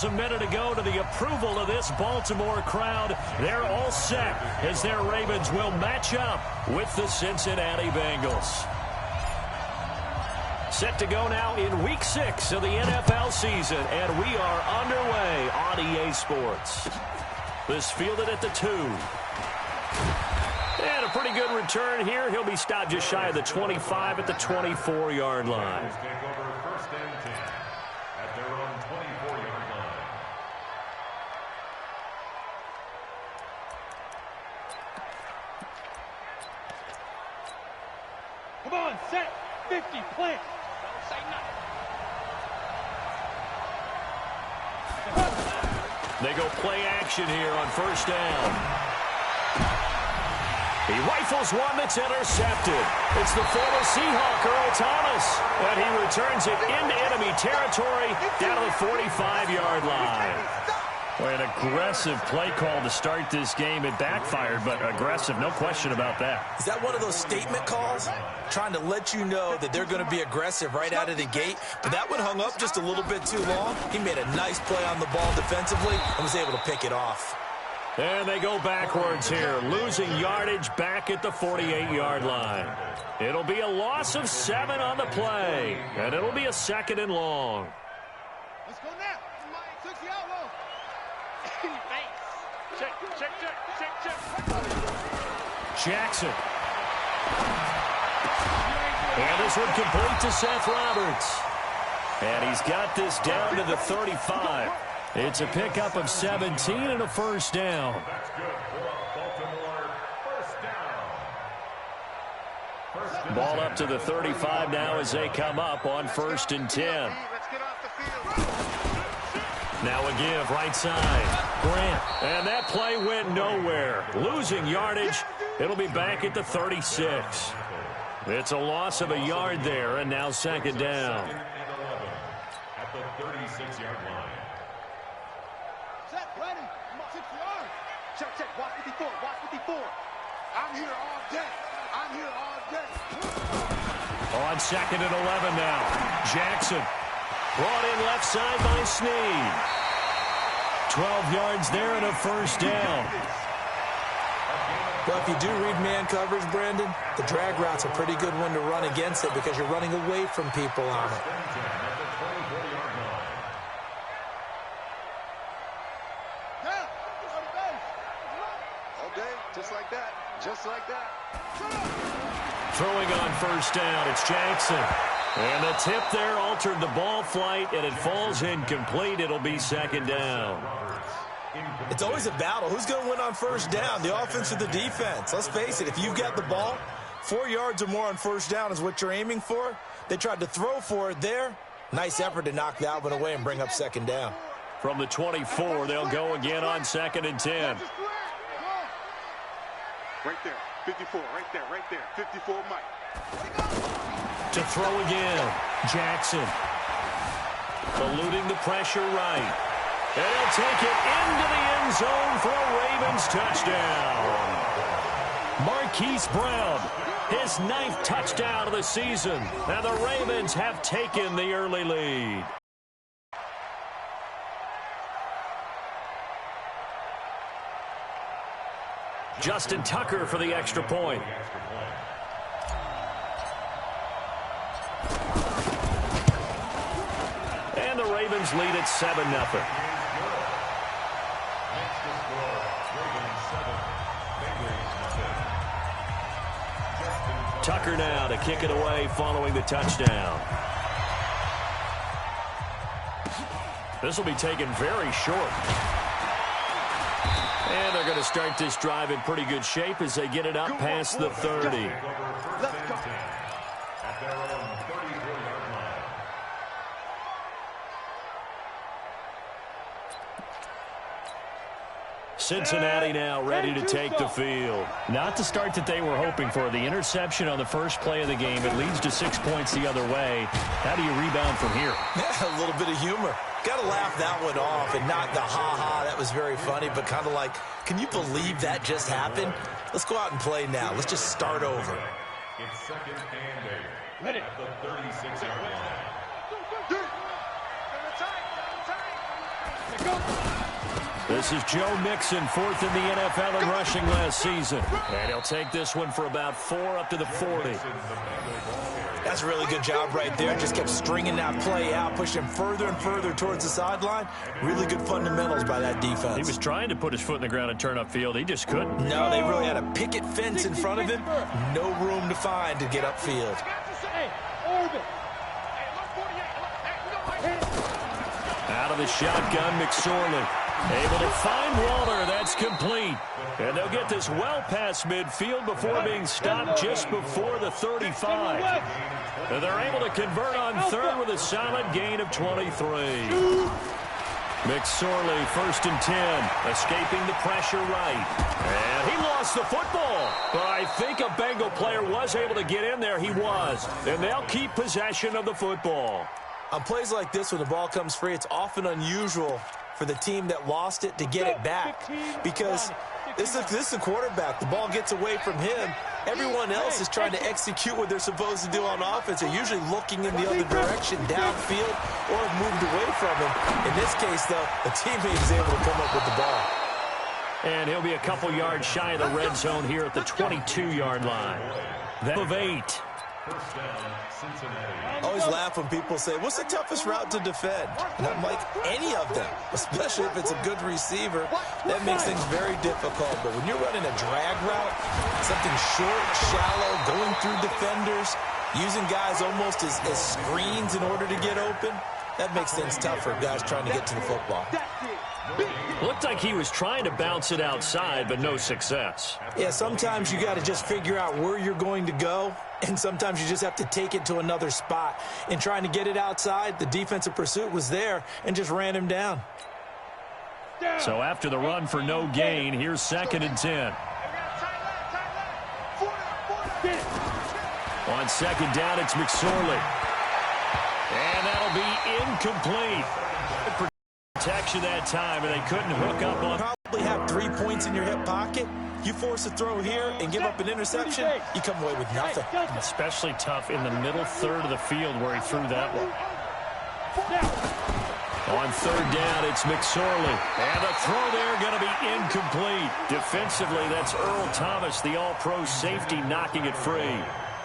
A minute ago to the approval of this Baltimore crowd. They're all set as their Ravens will match up with the Cincinnati Bengals. Set to go now in Week 6 of the NFL season, and we are underway on EA Sports. This fielded at the 2. And a pretty good return here. He'll be stopped just shy of the 25 at the 24-yard line. Come on, set, 50, plant. Don't say nothing. They go play action here on first down. He rifles one that's intercepted. It's the former Seahawk, Earl Thomas, and he returns it into enemy territory down to the 45-yard line. Boy, an aggressive play call to start this game. It backfired, but aggressive, no question about that. Is that one of those statement calls? Trying to let you know that they're going to be aggressive right out of the gate. But that one hung up just a little bit too long. He made a nice play on the ball defensively and was able to pick it off. And they go backwards here, losing yardage back at the 48-yard line. It'll be a loss of 7 on the play, and it'll be a 2nd and long. Let's go now. Jackson. And this one complete to Seth Roberts. And he's got this down to the 35. It's a pickup of 17 and a first down. Ball up to the 35 now as they come up on 1st and 10. Now a give right side. Grant. And that play went nowhere. Losing yardage. It'll be back at the 36. It's a loss of a yard there, and now 2nd down. At the 36-yard line. Set, ready. 6 yards. Check, check. Watch 54. Watch 54. I'm here all day. I'm here all day. On 2nd and 11 now. Jackson. Brought in left side by Snead. 12 yards there and a first down. Well, if you do read man coverage, Brandon, the drag route's a pretty good one to run against it because you're running away from people on it. All day, just like that. Just like that. Throwing on first down, it's Jackson. And the tip there altered the ball flight, and it falls incomplete. It'll be 2nd down. It's always a battle. Who's going to win on first down, the offense or the defense? Let's face it, if you've got the ball, 4 yards or more on first down is what you're aiming for. They tried to throw for it there. Nice effort to knock that one away and bring up 2nd down. From the 24, they'll go again on 2nd and 10. Right there, 54, right there, 54, Mike. To throw again, Jackson. Eluding the pressure right. And he'll take it into the end zone for a Ravens touchdown. Marquise Brown, his 9th touchdown of the season. And the Ravens have taken the early lead. Justin Tucker for the extra point. And the Ravens lead at 7-0. Tucker now to kick it away following the touchdown. This will be taken very short. And they're going to start this drive in pretty good shape as they get it up past the 30. Let's go. At their own 34-yard line. Cincinnati now ready to take the field. Not the start that they were hoping for. The interception on the first play of the game. It leads to 6 points the other way. How do you rebound from here? Yeah, a little bit of humor. Got to laugh that one off and not the ha-ha. That was very funny, but kind of like, can you believe that just happened? Let's go out and play now. Let's just start over. It's 2nd and 8. At the 36-yard line. This is Joe Mixon, fourth in the NFL in rushing last season. And he'll take this one for about 4 up to the 40. That's a really good job right there. Just kept stringing that play out, pushing further and further towards the sideline. Really good fundamentals by that defense. He was trying to put his foot in the ground and turn upfield. He just couldn't. No, they really had a picket fence in front of him. No room to find to get upfield. Out of the shotgun, McSorley. Able to find Waller. That's complete. And they'll get this well past midfield before being stopped just before the 35. And they're able to convert on third with a solid gain of 23. McSorley, 1st and 10, escaping the pressure right. And he lost the football. But I think a Bengal player was able to get in there. He was. And they'll keep possession of the football. On plays like this, when the ball comes free, it's often unusual for the team that lost it to get it back, because this is the quarterback. The ball gets away from him. Everyone else is trying to execute what they're supposed to do on offense. They're usually looking in the other direction, downfield, or have moved away from him. In this case, though, the teammate is able to come up with the ball. And he'll be a couple yards shy of the red zone here at the 22-yard line. That of 8. I always laugh when people say, what's the toughest route to defend? And I'm like, any of them, especially if it's a good receiver. That makes things very difficult. But when you're running a drag route, something short, shallow, going through defenders, using guys almost as screens in order to get open, that makes things tough for guys trying to get to the football. Looked like he was trying to bounce it outside, but no success. Yeah, sometimes you got to just figure out where you're going to go, and sometimes you just have to take it to another spot. In trying to get it outside, the defensive pursuit was there and just ran him down. So after the run for no gain, here's 2nd and 10. On 2nd down, it's McSorley. And that'll be incomplete. Protection that time, and they couldn't hook up on. Probably have 3 points in your hip pocket. You force a throw here and give up an interception, you come away with nothing. Especially tough in the middle third of the field where he threw that one. On 3rd down, it's McSorley. And the throw there going to be incomplete. Defensively, that's Earl Thomas, the all-pro safety, knocking it free.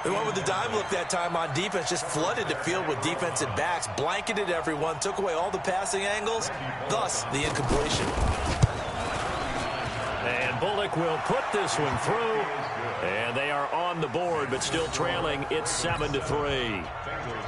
They went with the dive look that time on defense, just flooded the field with defensive backs, blanketed everyone, took away all the passing angles, thus the incompletion. And Bullock will put this one through, and they are on the board, but still trailing. It's 7-3.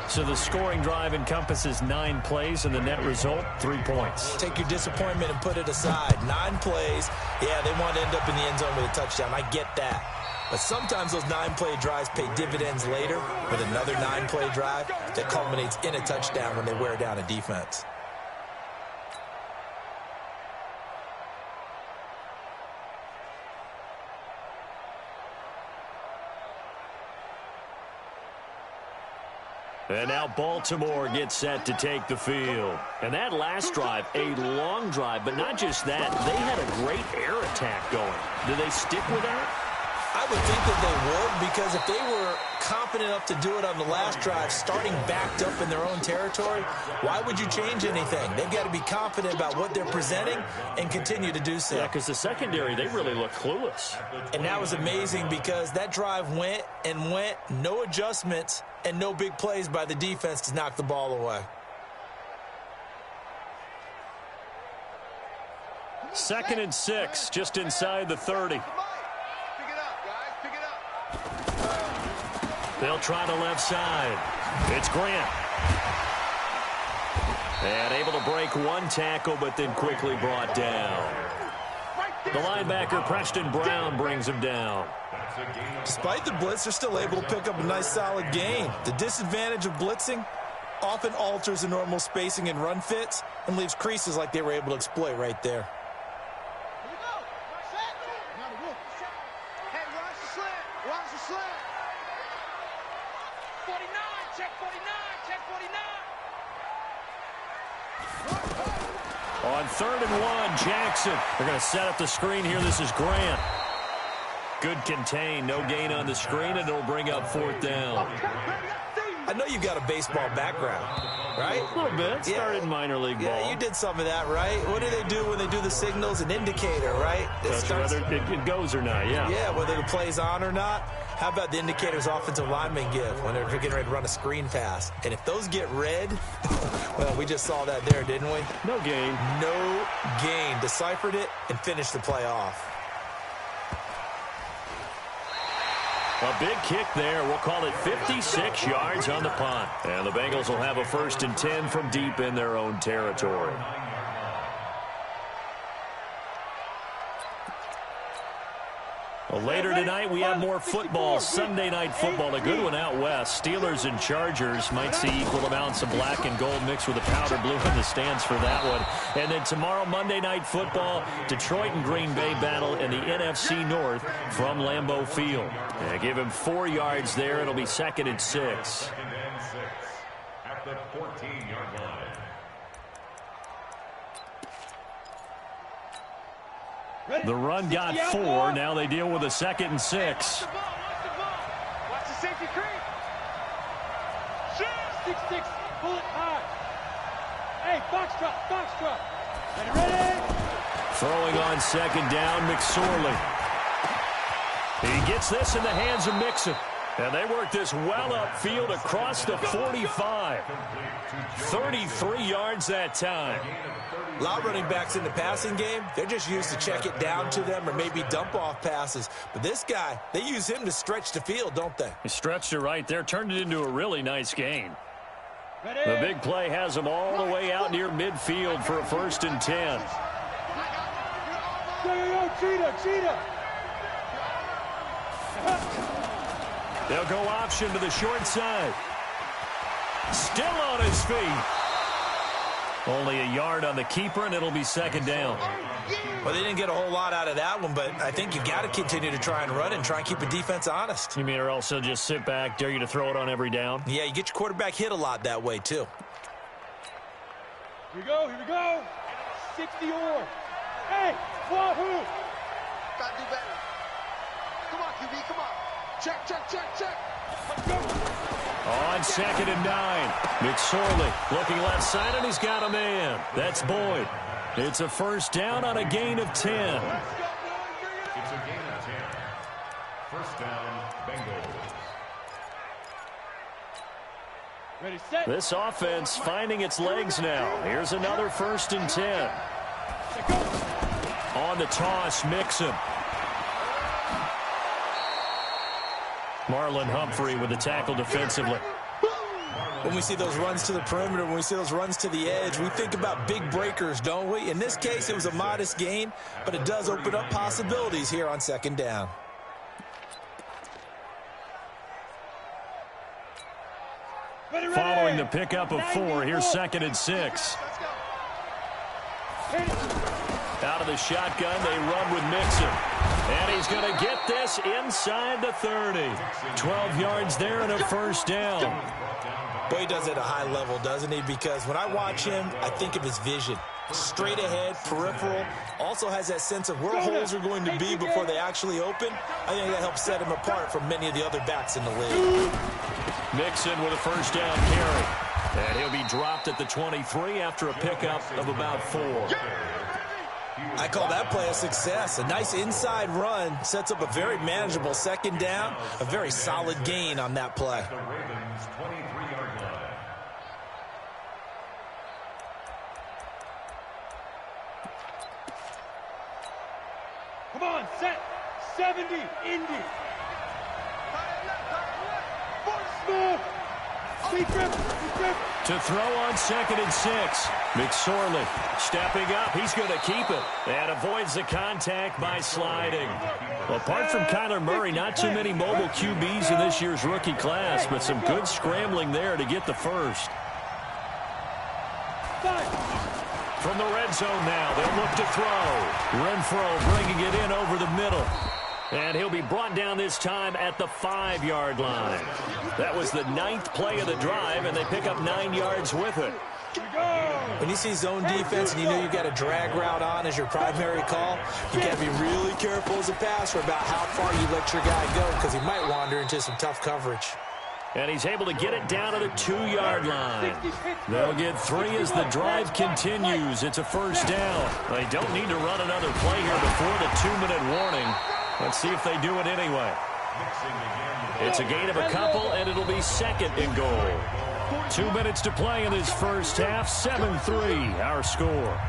So the scoring drive encompasses 9 plays, and the net result, 3 points. Take your disappointment and put it aside. 9 plays, yeah, they want to end up in the end zone with a touchdown. I get that. But sometimes those 9-play drives pay dividends later with another 9-play drive that culminates in a touchdown when they wear down a defense. And now Baltimore gets set to take the field. And that last drive, a long drive, but not just that. They had a great air attack going. Do they stick with that? I would think that they would, because if they were confident enough to do it on the last drive, starting backed up in their own territory, why would you change anything? They've got to be confident about what they're presenting and continue to do so. Yeah, because the secondary, they really look clueless. And that was amazing because that drive went and went, no adjustments, and no big plays by the defense to knock the ball away. 2nd and 6, just inside the 30. They'll try the left side. It's Grant. And able to break one tackle, but then quickly brought down. The linebacker, Preston Brown, brings him down. Despite the blitz, they're still able to pick up a nice, solid gain. The disadvantage of blitzing often alters the normal spacing and run fits and leaves creases like they were able to exploit right there. On 3rd and 1, Jackson. They're going to set up the screen here. This is Grant. Good contain. No gain on the screen, and it'll bring up 4th down. I know you've got a baseball background, right? A little bit. Started in minor league ball. Yeah, you did some of that, right? What do they do when they do the signals? An indicator, right? Whether it goes or not, yeah. Yeah, whether the play's on or not. How about the indicators offensive linemen give when they're getting ready to run a screen pass? And if those get red, well, we just saw that there, didn't we? No gain. No gain. Deciphered it and finished the play off. A big kick there. We'll call it 56 yards on the punt. And the Bengals will have a 1st and 10 from deep in their own territory. Well, later tonight, we have more football. Sunday night football, a good one out west. Steelers and Chargers might see equal amounts of black and gold mixed with a powder blue in the stands for that one. And then tomorrow, Monday night football, Detroit and Green Bay battle in the NFC North from Lambeau Field. And give him 4 yards there. It'll be 2nd and 6. 2nd and 6 at the 14-yard line. The run got 4. Now they deal with a 2nd and 6. Watch the safety creep. 6-6. Pull it high. Hey, box drop. Ready? Throwing on 2nd down, McSorley. He gets this in the hands of Mixon. And they work this well upfield across the 45. 33 yards that time. A lot of running backs in the passing game, they're just used to check it down to them or maybe dump off passes. But this guy, they use him to stretch the field, don't they? He stretched it right there, turned it into a really nice gain. The big play has him all the way out near midfield for a 1st and 10. Cheetah. They'll go option to the short side. Still on his feet. Only a yard on the keeper, and it'll be 2nd down. Well, they didn't get a whole lot out of that one, but I think you got to continue to try and run and try and keep the defense honest. You mean or else they'll just sit back, dare you to throw it on every down? Yeah, you get your quarterback hit a lot that way, too. Here we go. 60 or. Hey, wahoo. Got to do better. Come on, QB, come on. Check. Let's go. On 2nd and 9. McSorley looking left side, and he's got a man. That's Boyd. It's a 1st down on a gain of 10. It's a gain of 10. 1st down, Bengals. Ready, set. This offense finding its legs now. Here's another 1st and 10. On the toss, Mixon. Marlon Humphrey with the tackle defensively. When we see those runs to the perimeter, when we see those runs to the edge, we think about big breakers, don't we? In this case, it was a modest gain, but it does open up possibilities here on 2nd down. Following the pickup of 4, here's 2nd and 6. Out of the shotgun, they run with Mixon. And he's going to get this inside the 30. 12 yards there and a 1st down. Boy, he does it at a high level, doesn't he? Because when I watch him, I think of his vision. Straight ahead, peripheral. Also has that sense of where holes are going to be before they actually open. I think that helps set him apart from many of the other backs in the league. Mixon with a 1st down carry. And he'll be dropped at the 23 after a pickup of about 4. I call that play a success. A nice inside run sets up a very manageable 2nd down. A very solid gain on that play. The Ravens' 23-yard line. Come on, set. 70, Indy. Smooth. Deep grip. To throw on 2nd and 6. McSorley stepping up. He's going to keep it and avoids the contact by sliding. Well, apart from Kyler Murray, not too many mobile QBs in this year's rookie class, but some good scrambling there to get the 1st. From the red zone now, they'll look to throw. Renfro bringing it in over the middle. And he'll be brought down this time at the 5-yard line. That was the 9th play of the drive, and they pick up 9 yards with it. When you see zone defense and you know you've got a drag route on as your primary call, you got to be really careful as a passer about how far you let your guy go because he might wander into some tough coverage. And he's able to get it down to the 2-yard line. They'll get 3 as the drive continues. It's a first down. They don't need to run another play here before the 2-minute warning. Let's see if they do it anyway. It's a gain of a couple, and it'll be 2nd and goal. 2 minutes to play in this first half. 7-3, our score.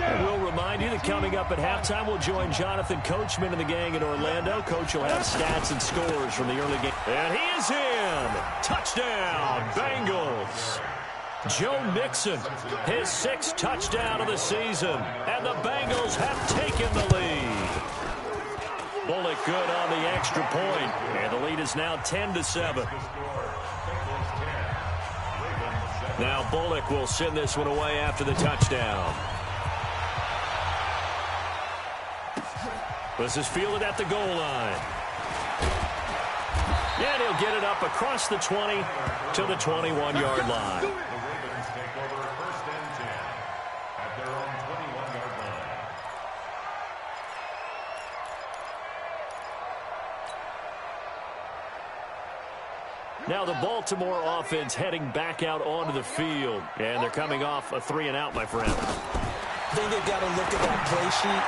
And we'll remind you that coming up at halftime, we'll join Jonathan Coachman and the gang in Orlando. Coach will have stats and scores from the early game. And he is in. Touchdown, Bengals. Joe Mixon, his 6th touchdown of the season. And the Bengals have taken the lead. Bullock good on the extra point. And the lead is now 10-7. Now Bullock will send this one away after the touchdown. This is fielded at the goal line. And he'll get it up across the 20 to the 21-yard line. The Ravens take over 1st and 10 at their own 21-yard line. Now the Baltimore offense heading back out onto the field. And they're coming off a 3-and-out, my friend. I think they've got to look at that play sheet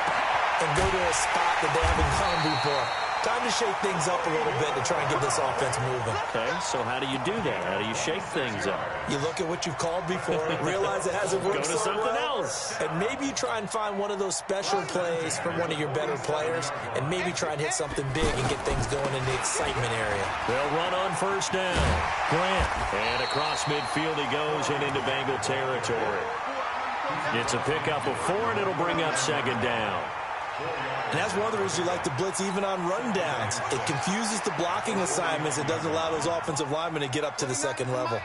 and go to a spot that they haven't gone before. Time to shake things up a little bit to try and get this offense moving. Okay, so how do you do that? How do you shake things up? You look at what you've called before, realize it hasn't worked Go to so something well, else. and maybe you try and find one of those special plays from one of your better players, and maybe try and hit something big and get things going in the excitement area. They'll run on first down. Grant. And across midfield he goes and into Bengal territory. It's a pickup of 4, and it'll bring up 2nd down. And that's one of the reasons you like to blitz even on rundowns. It confuses the blocking assignments. It doesn't allow those offensive linemen to get up to the 2nd level.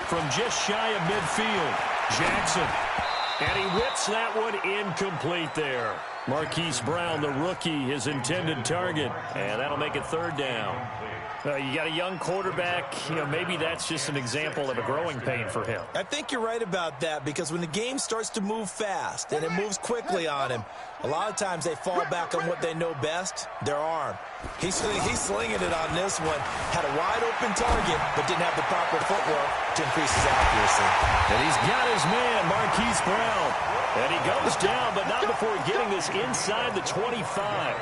From just shy of midfield, Jackson. And he whips that one incomplete there. Marquise Brown, the rookie, his intended target. And that'll make it 3rd down. You got a young quarterback. Maybe that's just an example of a growing pain for him. I think you're right about that, because when the game starts to move fast and it moves quickly on him, a lot of times they fall back on what they know best, their arm. He's slinging it on this one. Had a wide-open target, but didn't have the proper footwork to increase his accuracy. And he's got his man, Marquise Brown. And he goes down, but not before getting this inside the 25.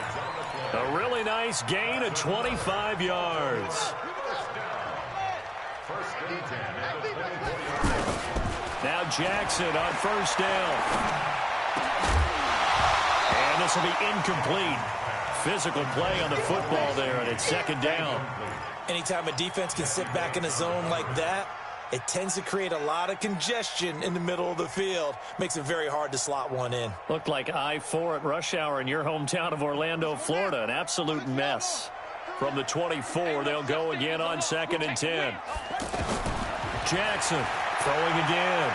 A really nice gain of 25 yards. Now Jackson on first down. And this will be incomplete. Physical play on the football there, and it's 2nd down. Anytime a defense can sit back in a zone like that, it tends to create a lot of congestion in the middle of the field. Makes it very hard to slot one in. Looked like I-4 at rush hour in your hometown of Orlando, Florida. An absolute mess. From the 24, they'll go again on 2nd and 10. Jackson throwing again.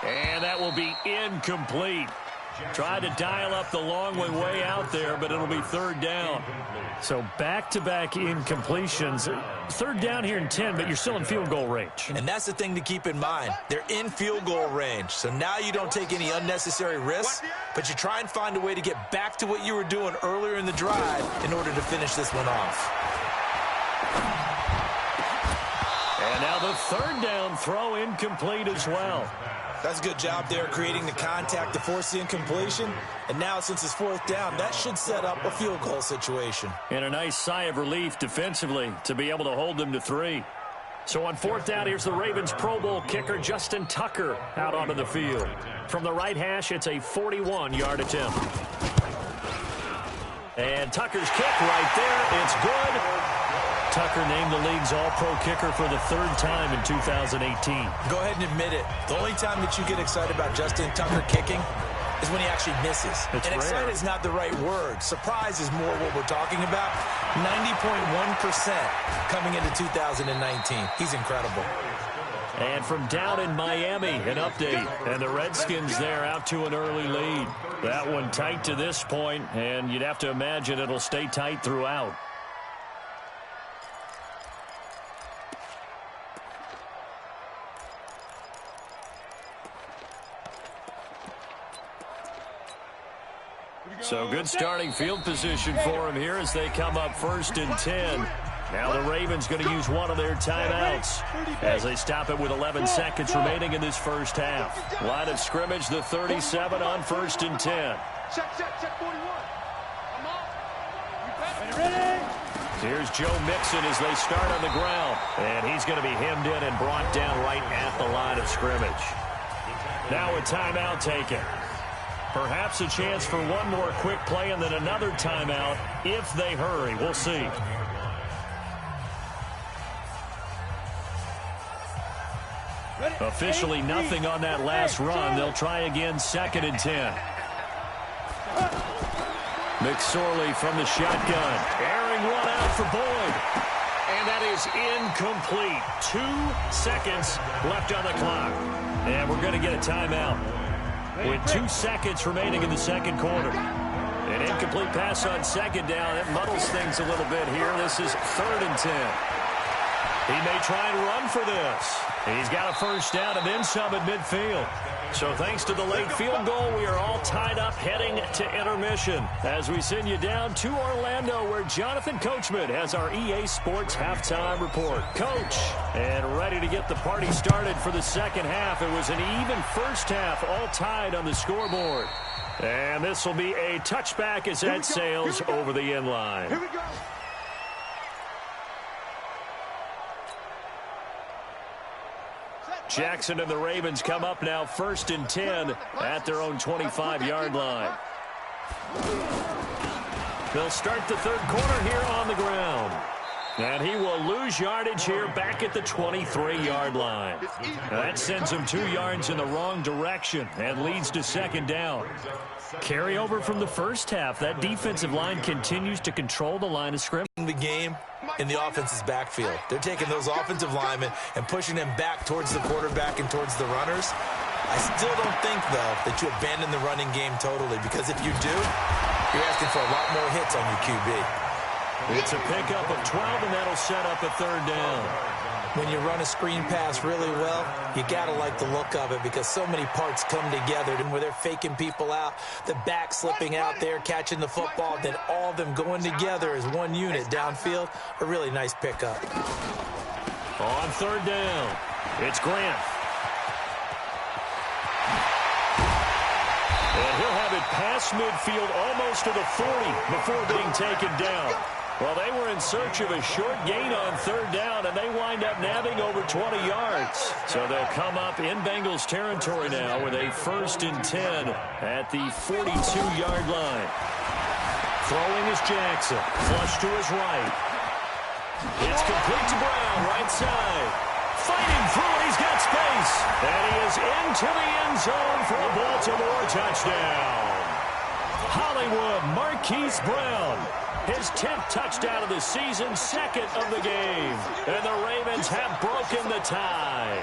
And that will be incomplete. Tried to dial up the long way out there, but it'll be 3rd down. So back-to-back incompletions. 3rd down here in 10, but you're still in field goal range. And that's the thing to keep in mind. They're in field goal range. So now you don't take any unnecessary risks, but you try and find a way to get back to what you were doing earlier in the drive in order to finish this one off. And now the 3rd down throw incomplete as well. That's a good job there creating the contact to force the incompletion. And now since it's 4th down, that should set up a field goal situation. And a nice sigh of relief defensively to be able to hold them to 3. So on 4th down, here's the Ravens Pro Bowl kicker Justin Tucker out onto the field. From the right hash, it's a 41-yard attempt. And Tucker's kick right there. It's good. Tucker named the league's all-pro kicker for the 3rd time in 2018. Go ahead and admit it. The only time that you get excited about Justin Tucker kicking is when he actually misses. It's and rare. excited is not the right word. Surprise is more what we're talking about. 90.1% coming into 2019. He's incredible. And from down in Miami, an update. And the Redskins there out to an early lead. That one tight to this point, and you'd have to imagine it'll stay tight throughout. So good starting field position for him here as they come up 1st and 10. Now the Ravens going to use one of their timeouts as they stop it with 11 seconds remaining in this first half. Line of scrimmage, the 37 on 1st and 10. Check 41. Here's Joe Mixon as they start on the ground. And he's going to be hemmed in and brought down right at the line of scrimmage. Now a timeout taken. Perhaps a chance for one more quick play and then another timeout if they hurry. We'll see. Officially nothing on that last run. They'll try again 2nd and 10. McSorley from the shotgun. Airing one out for Boyd. And that is incomplete. 2 seconds left on the clock. And we're going to get a timeout with 2 seconds remaining in the second quarter. An incomplete pass on 2nd down. It muddles things a little bit here. This is 3rd and 10. He may try and run for this. He's got a first down and then some at midfield. So thanks to the late field goal, we are all tied up heading to intermission as we send you down to Orlando where Jonathan Coachman has our EA Sports halftime report. Coach, and ready to get the party started for the second half. It was an even first half, all tied on the scoreboard. And this will be a touchback as that sails over the end line. Here we go. Jackson and the Ravens come up now 1st and 10 at their own 25-yard line. They'll start the third quarter here on the ground. And he will lose yardage here back at the 23-yard line. Now that sends him 2 yards in the wrong direction and leads to 2nd down. Carry over from the first half. That defensive line continues to control the line of scrimmage. The game in the offense's backfield. They're taking those offensive linemen and pushing them back towards the quarterback and towards the runners. I still don't think, though, that you abandon the running game totally, because if you do, you're asking for a lot more hits on your QB. It's a pickup of 12, and that'll set up a 3rd down. When you run a screen pass really well, you got to like the look of it because so many parts come together. And where they're faking people out, the back slipping out there, catching the football, then all of them going together as one unit downfield, a really nice pickup. On 3rd down, it's Grant. And he'll have it past midfield almost to the 40 before being taken down. Well, they were in search of a short gain on 3rd down, and they wind up nabbing over 20 yards. So they'll come up in Bengals territory now with a 1st and 10 at the 42-yard line. Throwing is Jackson. Flush to his right. It's complete to Brown, right side. Fighting through it, he's got space. And he is into the end zone for a Baltimore touchdown. Hollywood Marquise Brown. His 10th touchdown of the season, 2nd of the game. And the Ravens have broken the tie.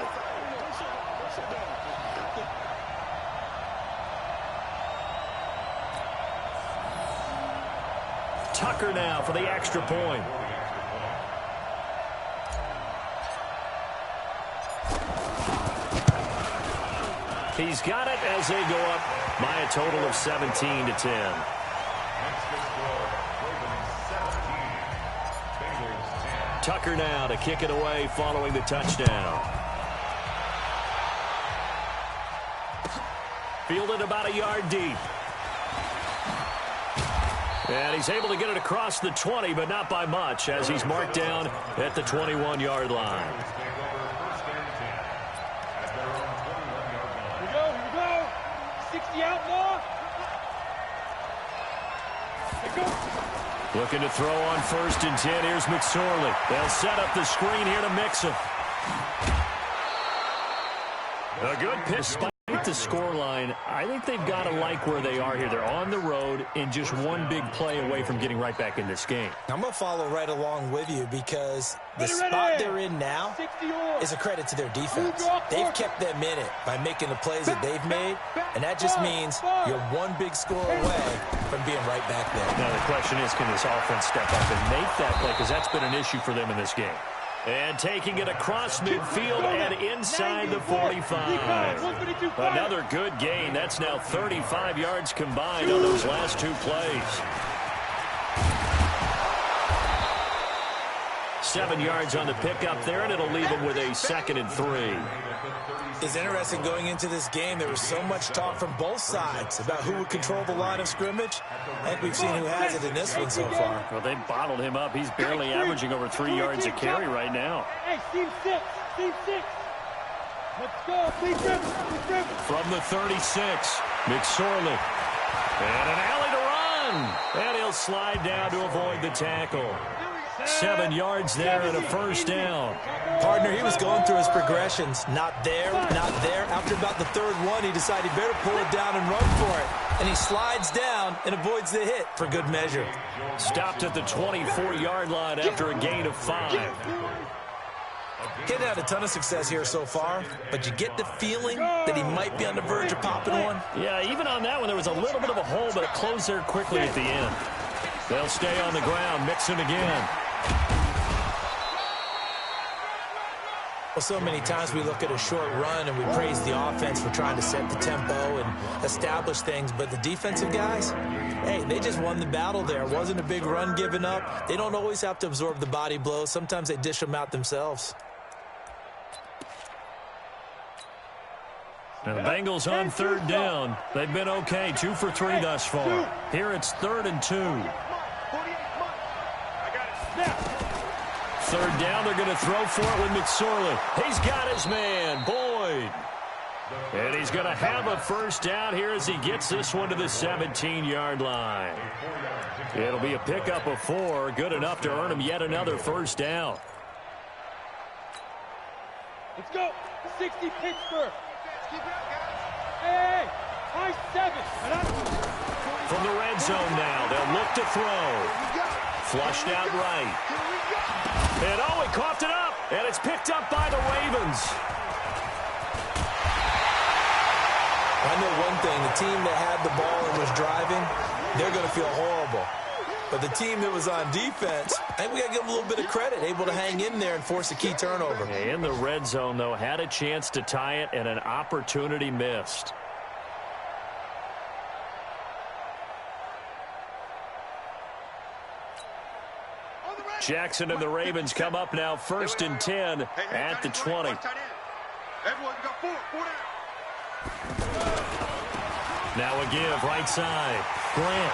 Tucker now for the extra point. He's got it as they go up by a total of 17 to 10. Tucker now to kick it away following the touchdown. Fielded about a yard deep. And he's able to get it across the 20, but not by much, as he's marked down at the 21-yard line. Here we go. 60 out more. Here we go. Looking to throw on 1st and 10. Here's McSorley. They'll set up the screen here to Mixon. A good pitch spike. The scoreline, I think they've got to like where they are here. They're on the road and just one big play away from getting right back in this game. I'm going to follow right along with you because the spot they're in now is a credit to their defense. They've kept them in it by making the plays that they've made, and that just means you're one big score away from being right back there. Now the question is, can this offense step up and make that play? Because that's been an issue for them in this game. And taking it across midfield and inside the 45. Another good gain. That's now 35 yards combined on those last two plays. 7 yards on the pickup there, and it'll leave him with a 2nd and 3. It's interesting going into this game. There was so much talk from both sides about who would control the line of scrimmage. I think we've seen who has it in this one so far. Well, they bottled him up. He's barely averaging over 3 yards a carry right now. Hey, team 6, team 6. Let's go, please dribble. From the 36, McSorley. And an alley to run. And he'll slide down to avoid the tackle. 7 yards there and a first down. Partner, he was going through his progressions. Not there, not there. After about the third one, he decided he better pull it down and run for it. And he slides down and avoids the hit for good measure. Stopped at the 24-yard line after a gain of 5. Getting had a ton of success here so far, but you get the feeling that he might be on the verge of popping one. Yeah, even on that one, there was a little bit of a hole, but it closed there quickly at the end. They'll stay on the ground, mixing again. Well, so many times we look at a short run and we praise the offense for trying to set the tempo and establish things, but the defensive guys, hey, they just won the battle there. It wasn't a big run given up. They don't always have to absorb the body blows. Sometimes they dish them out themselves. Now the Bengals on 3rd down. They've been okay, 2 for 3 thus far. Here it's 3rd and 2. 3rd down, they're going to throw for it with McSorley. He's got his man, Boyd. And he's going to have a first down here as he gets this one to the 17-yard line. It'll be a pickup of 4, good enough to earn him yet another first down. Let's go. 60 Pittsburgh. Keep it up, guys. Hey, high 7. From the red zone now, they'll look to throw. Flushed out right. And oh, he coughed it up, and it's picked up by the Ravens. I know one thing, the team that had the ball and was driving, they're going to feel horrible. But the team that was on defense, I think we got to give them a little bit of credit, able to hang in there and force a key turnover. In the red zone, though, had a chance to tie it, and an opportunity missed. Jackson and the Ravens come up now 1st and 10 at the 20. Now a give right side. Grant.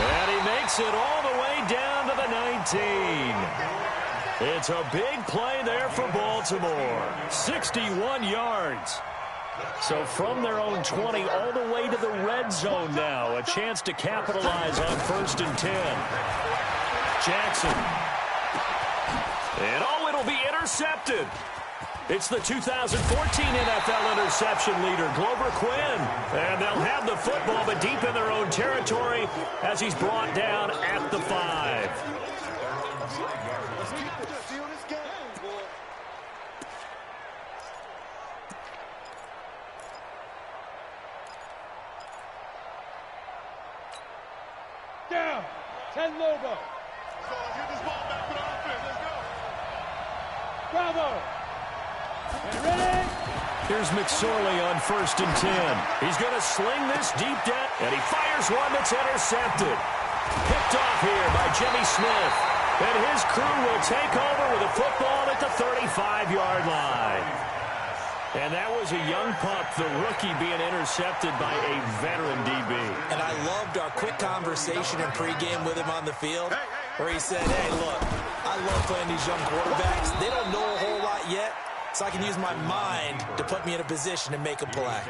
And he makes it all the way down to the 19. It's a big play there for Baltimore. 61 yards. So from their own 20 all the way to the red zone now. A chance to capitalize on 1st and 10. Jackson. And oh, it'll be intercepted. It's the 2014 NFL interception leader, Glover Quinn. And they'll have the football, but deep in their own territory as he's brought down at the 5. Down. 10 Lobo. Get this ball back to the offense. Let's go. Bravo. Ready? Here's McSorley on 1st and 10. He's going to sling this deep down, and he fires one that's intercepted. Picked off here by Jimmy Smith. And his crew will take over with a football at the 35-yard line. And that was a young pup, the rookie, being intercepted by a veteran DB. And I loved our quick conversation in pregame with him on the field where he said, hey, look, I love playing these young quarterbacks. They don't know a whole lot yet, so I can use my mind to put me in a position to make a play.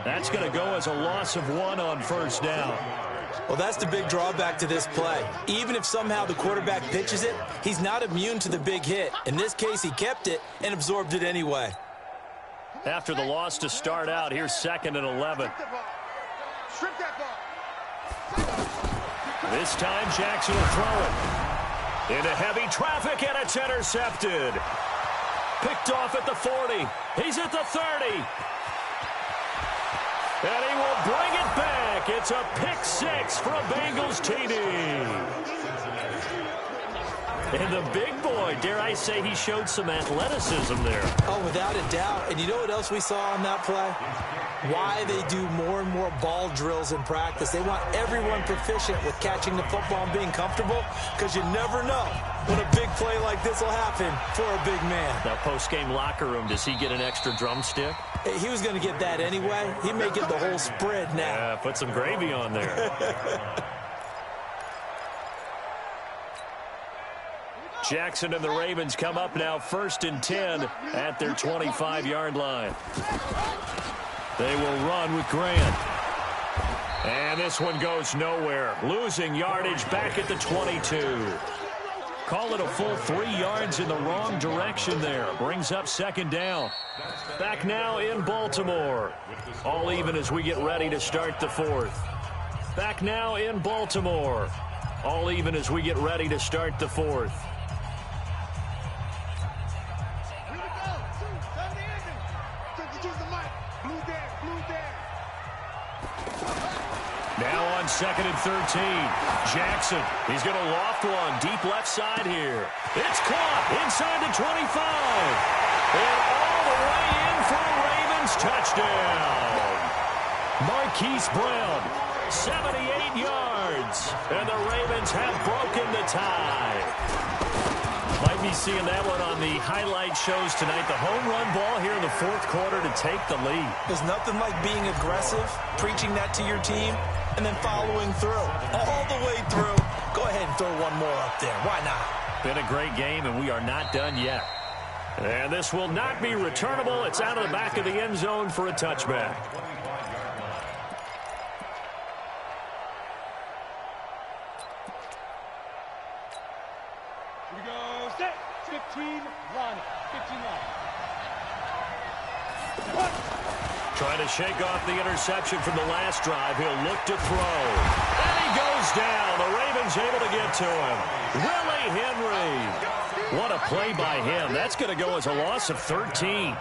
That's going to go as a loss of 1 on 1st down. Well, that's the big drawback to this play. Even if somehow the quarterback pitches it, he's not immune to the big hit. In this case, he kept it and absorbed it anyway. After the loss to start out, here's 2nd and 11. Strip that ball. This time, Jackson will throw it. Into heavy traffic, and it's intercepted. Picked off at the 40. He's at the 30. And he will bring it back back. It's a pick six for a Bengals TD. And the big boy, dare I say, he showed some athleticism there. Oh, without a doubt. And you know what else we saw on that play? Why they do more and more ball drills in practice. They want everyone proficient with catching the football and being comfortable, because you never know when a big play like this will happen for a big man. Now, post-game locker room, does he get an extra drumstick? He was going to get that anyway. He may get the whole spread now. Yeah, put some gravy on there. Jackson and the Ravens come up now 1st and 10 at their 25-yard line. They will run with Grant. And this one goes nowhere. Losing yardage back at the 22. Call it a full 3 yards in the wrong direction there. Brings up 2nd down. Back now in Baltimore. All even as we get ready to start the 4th. Back now in Baltimore. All even as we get ready to start the 4th. Now on 2nd and 13. Jackson, he's going to loft one deep left side here. It's caught inside the 25. And all the way in for a Ravens touchdown. Marquise Brown, 78 yards. And the Ravens have broken the tie. Might be seeing that one on the highlight shows tonight. The home run ball here in the 4th quarter to take the lead. There's nothing like being aggressive, preaching that to your team, and then following through. All the way through. Go ahead and throw one more up there. Why not? Been a great game, and we are not done yet. And this will not be returnable. It's out of the back of the end zone for a touchback. Here we go. Set. 15 line. 15 line. Trying to shake off the interception from the last drive. He'll look to throw. And he goes down. The Ravens able to get to him. Willie Henry. What a play by him. That's going to go as a loss of 13.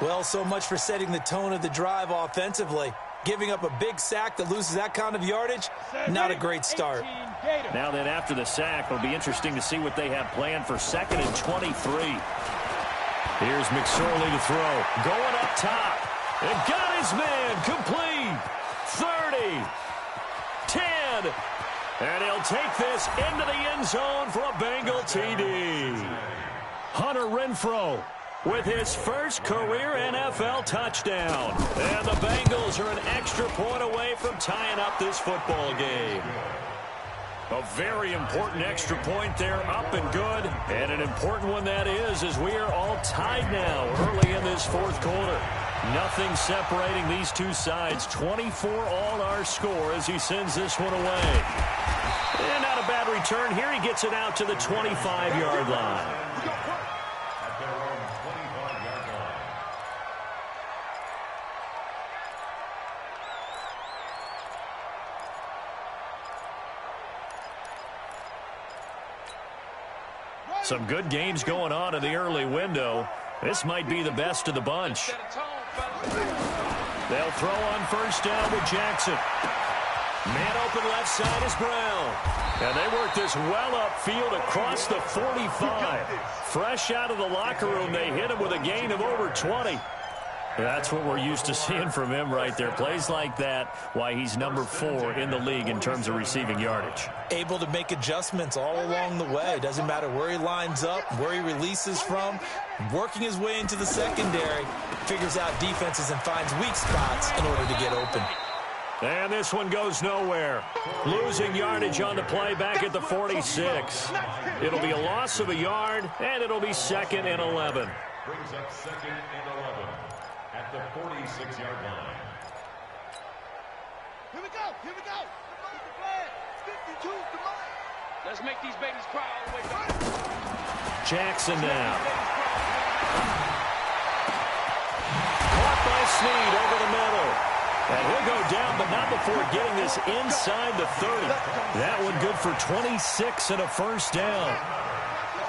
Well, so much for setting the tone of the drive offensively. Giving up a big sack that loses that kind of yardage, not a great start. Now then, after the sack, it'll be interesting to see what they have planned for 2nd and 23. Here's McSorley to throw. Going up top. And got his man complete. 30. 10. And he'll take this into the end zone for a Bengal TD. Hunter Renfrow with his first career NFL touchdown. And the Bengals are an extra point away from tying up this football game. A very important extra point there, up and good. And an important one that is, as we are all tied now early in this 4th quarter. Nothing separating these two sides. 24 all our score as he sends this one away. And not a bad return. Here he gets it out to the 25-yard line. Some good games going on in the early window. This might be the best of the bunch. They'll throw on 1st down with Jackson. Man open left side is Brown. And they work this well upfield across the 45. Fresh out of the locker room, they hit him with a gain of over 20. That's what we're used to seeing from him right there. Plays like that, why he's number 4 in the league in terms of receiving yardage. Able to make adjustments all along the way. Doesn't matter where he lines up, where he releases from. Working his way into the secondary, figures out defenses and finds weak spots in order to get open. And this one goes nowhere. Losing yardage on the play back at the 46. It'll be a loss of a yard, and it'll be 2nd and 11. Brings up 2nd and 11 at the 46-yard line. Here we go. Here we go. 52 to mine. Let's make these babies cry all the way down. Jackson now. Caught by Snead over the middle. And he'll go down, but not before getting this inside the 30. That one good for 26 and a 1st down.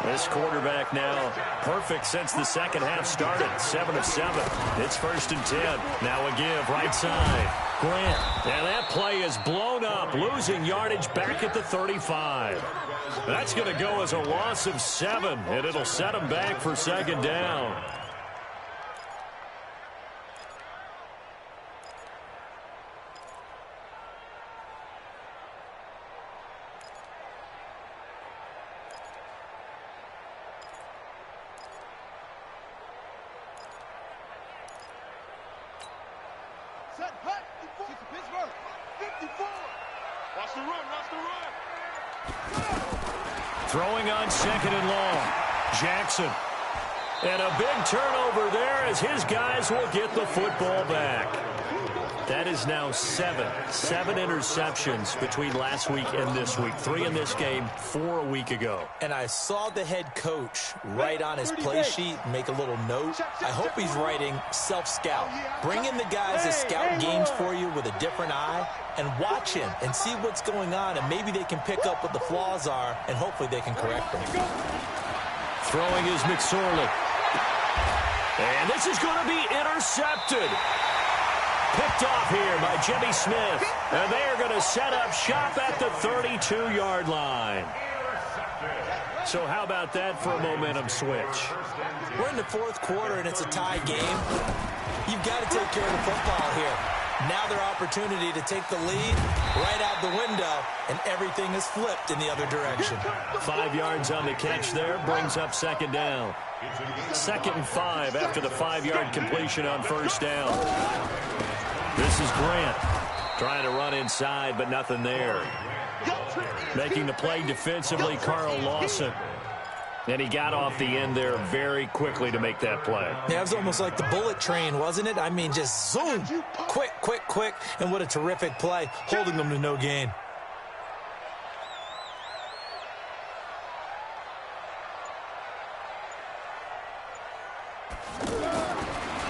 This quarterback now perfect since the second half started. 7 of 7. It's 1st and 10. Now a give right side. Grant. And that play is blown up, losing yardage back at the 35. That's going to go as a loss of 7, and it'll set them back for second down. Set, hut, Pittsburgh, 54. Watch the run, watch the run. Throwing on second and long. Jackson. And a big turnover there as his guys will get the football back. That is now 7 interceptions between last week and this week. 3 in this game, 4 a week ago. And I saw the head coach write on his play sheet, make a little note. I hope he's writing self-scout. Bring in the guys that scout games for you with a different eye and watch him and see what's going on, and maybe they can pick up what the flaws are, and hopefully they can correct them. Throwing is McSorley. And this is going to be intercepted. Picked off here by Jimmy Smith. And they are going to set up shop at the 32-yard line. So how about that for a momentum switch? We're in the fourth quarter, and it's a tie game. You've got to take care of the football here. Now their opportunity to take the lead right out the window, and everything is flipped in the other direction. 5 yards on the catch there brings up second down. 2nd and 5 after the 5-yard completion on first down. This is Grant trying to run inside, but nothing there. Making the play defensively, Carl Lawson. And he got off the end there very quickly to make that play. Yeah, it was almost like the bullet train, wasn't it? I mean, just zoom. Quick, quick, quick. And what a terrific play, holding them to no gain.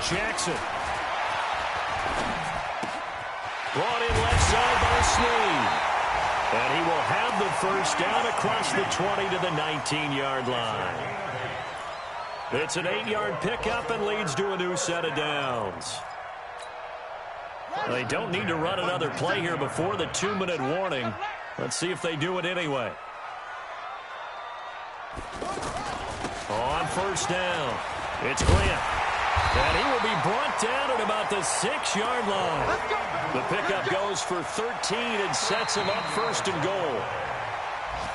Jackson. Brought in left side by Snead. And he will have the first down across the 20 to the 19-yard line. It's an 8-yard pickup and leads to a new set of downs. They don't need to run another play here before the 2-minute warning. Let's see if they do it anyway. On first down, it's Grant. And he will be brought down at about the 6-yard line. The pickup goes for 13 and sets him up first and goal.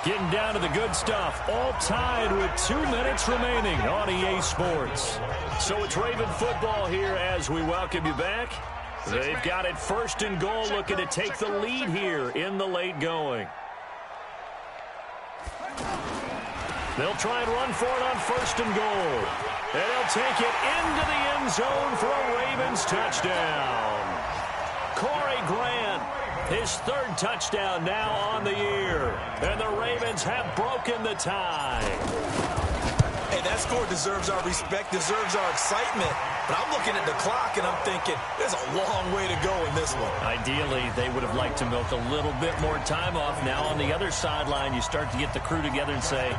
Getting down to the good stuff. All tied with 2 minutes remaining on EA Sports. So it's Raven football here as we welcome you back. They've got it first and goal, looking to take the lead here in the late going. They'll try and run for it on first and goal. And they'll take it into the end zone for a Ravens touchdown. Corey Grant, his 3rd touchdown now on the year. And the Ravens have broken the tie. Hey, that score deserves our respect, deserves our excitement. But I'm looking at the clock, and I'm thinking, there's a long way to go in this one. Ideally, they would have liked to milk a little bit more time off. Now on the other sideline, you start to get the crew together and say,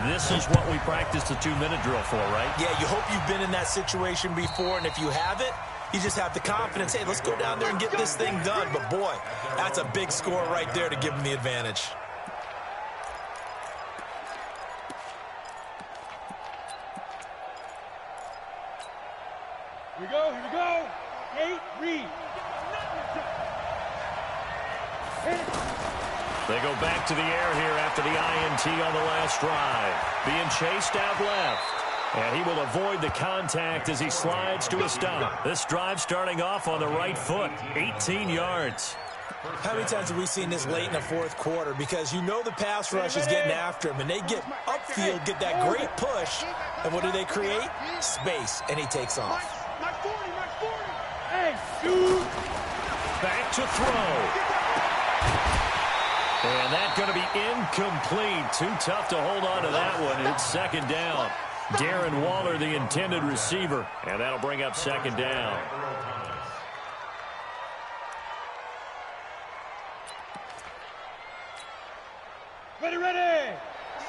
this is what we practiced the 2-minute drill for, right? Yeah, you hope you've been in that situation before, and if you haven't, you just have the confidence, hey, let's go down there and get this thing done. But, boy, that's a big score right there to give them the advantage. Here we go, here we go. 8, read. They go back to the air here after the INT on the last drive. Being chased out left. And he will avoid the contact as he slides to a stop. This drive starting off on the right foot. 18 yards. How many times have we seen this late in the fourth quarter? Because you know the pass rush is getting after him, and they get upfield, get that great push, and what do they create? Space, and he takes off. Hey, dude. Back to throw. And that's going to be incomplete. Too tough to hold on to that one. It's second down. Darren Waller, the intended receiver. And that'll bring up second down. Ready, ready.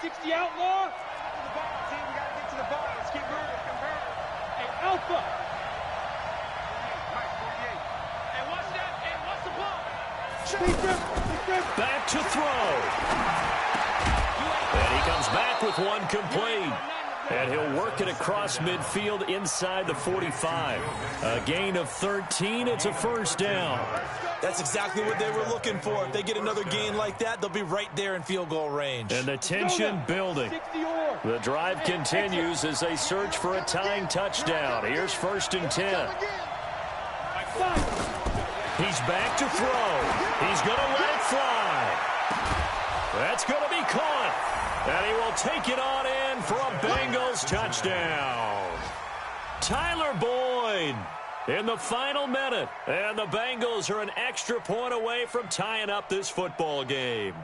60 outlaw. To the ball, team. We got to get to the ball. Let's keep moving. Compare. Hey, Alpha. Mike, 48. Hey, watch that. Hey, watch Back to throw. And he comes back with one complete. And he'll work it across midfield inside the 45. A gain of 13. It's a first down. That's exactly what they were looking for. If they get another gain like that, they'll be right there in field goal range. And the tension building. The drive continues as they search for a tying touchdown. Here's 1st and 10. He's back to throw. He's going to let it fly. That's going to be caught. And he will take it on in for a Bengals touchdown. Tyler Boyd in the final minute. And the Bengals are an extra point away from tying up this football game.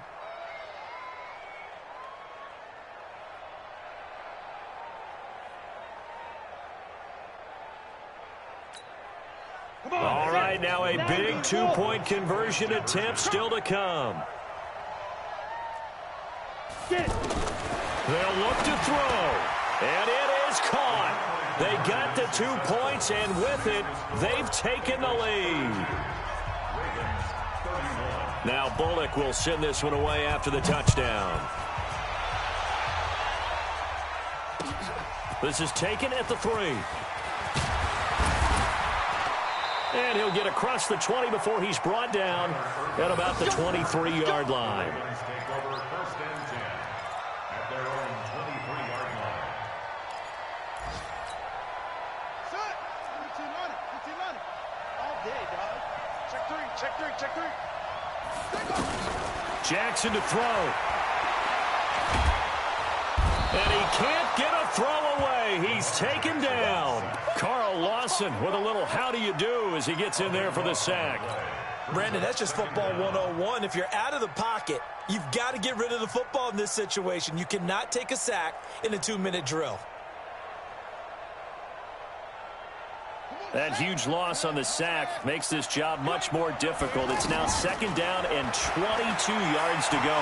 All right, now a big two-point conversion attempt still to come. They'll look to throw, and it is caught. They got the 2 points, and with it, they've taken the lead. Now Bullock will send this one away after the touchdown. This is taken at the 3. And he'll get across the 20 before he's brought down at about the 23-yard line. Check three. Jackson to throw. And he can't get a throw away. He's taken down. Carl Lawson with a little how do you do as he gets in there for the sack. Brandon, that's just football 101. If you're out of the pocket, you've got to get rid of the football in this situation. You cannot take a sack in a 2-minute drill. That huge loss on the sack makes this job much more difficult. It's now 2nd down and 22 yards to go.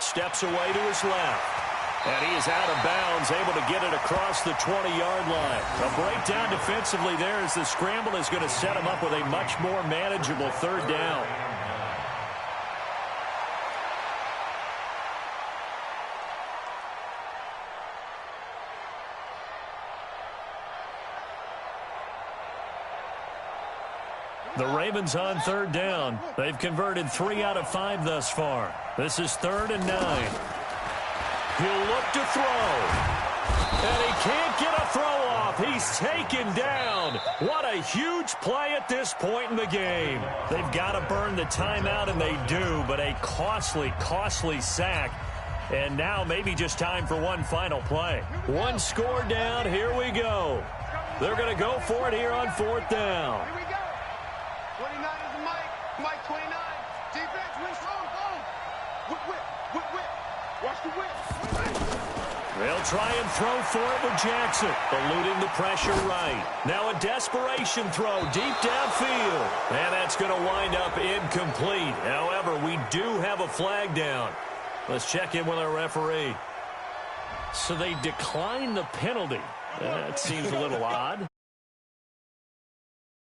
Steps away to his left. And he is out of bounds, able to get it across the 20-yard line. A breakdown defensively there as the scramble is going to set him up with a much more manageable 3rd down. The Ravens on 3rd down. They've converted 3 out of 5 thus far. This is 3rd and 9. He'll look to throw. And he can't get a throw off. He's taken down. What a huge play at this point in the game. They've got to burn the timeout, and they do, but a costly, costly sack. And now maybe just time for one final play. One score down. Here we go. They're going to go for it here on 4th down. 29 is Mike 29. Defense, win strong, boom. Whip. Watch the whip. They'll try and throw for it with Jackson, eluding the pressure right. Now a desperation throw deep downfield. And that's going to wind up incomplete. However, we do have a flag down. Let's check in with our referee. So they declined the penalty. That seems a little odd.